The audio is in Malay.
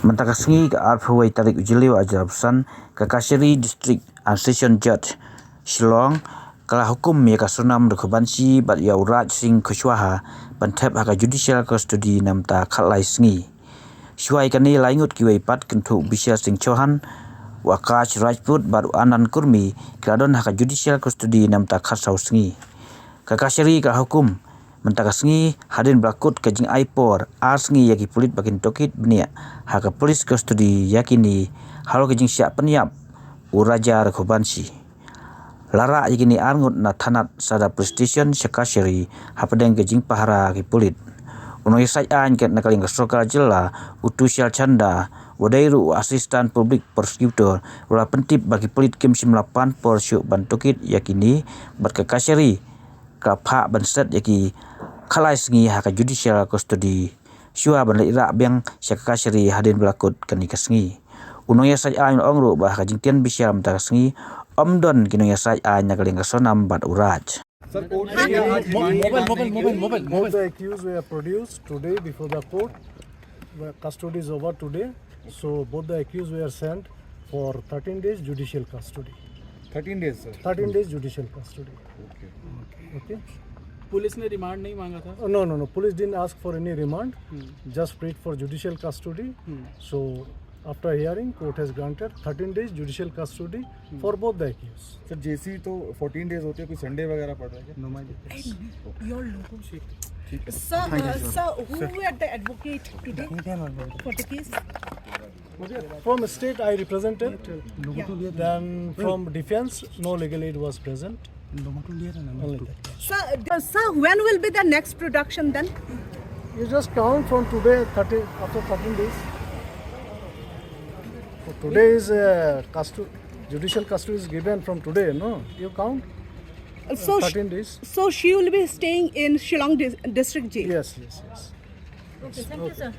Mentaka Sngi ke Arphawai tarik ujiliw ajarabsan ke Kashari District and Session Judge Shong kala hukum ya ka Sonam rukhubansi bat ya uraj sing khuswaha bantep haka judicial custody namta khalai Sngi. Shuai kani laingut kiwai pat kentu bisya sing chohan wakaj Rajput baru anan kurmi kladon haka judicial custody namta khatsau Sngi. Ka Kashari ka hukum mentaka Sngi hadin berakut ke jing aipor Sngi yaki pulit bakin tokit benia haka polis custody yakini halo ke jing siap peniap uraja rukhubansi. Lara yakini arngut na thanat sada police station Kashari hapadeng ke jing pahara ki pulit. Nongiasaid an ket nakaling kesoka jela utusial canda wadairu asistan public prosecutor ula pentip bagi pulit kim 98 por syuk bantukit yakini bat ke Kashari ka pha banset yaki khalai Sngi haka judicial custody syua ban ira beng syak Kashari hadin belakut kani ka Sngi. Nongiasaid an ongru bah ka jingtian bisyam ta Sngi omdon Nongiasaid an nakaling Sonam bat uraj. Both the accused were produced today before the court. The custody is over today. So both the accused were sent for 13 days judicial custody. 13 days sir. 13 days judicial custody. Okay. Police ने रिमांड नहीं मांगा था? No. Police didn't ask for any remand. Just prayed for judicial custody. So after hearing, court has granted 13 days judicial custody for both the accused. Sir J C तो 14 डेज होते हैं, कोई संडे वगैरह पड़ रहा है क्या? नो माय योर लोगो ठीक है Sir, who were the advocate today for the case? From state I represented. Then from defense, no legal aid was present. Only that. Sir, when will be the next production then? You just count from today, after 13 days. So today is judicial custody is given from today, no? You count? So 13 days. So she will be staying in Shillong district jail. Yes. Okay, thank you, sir.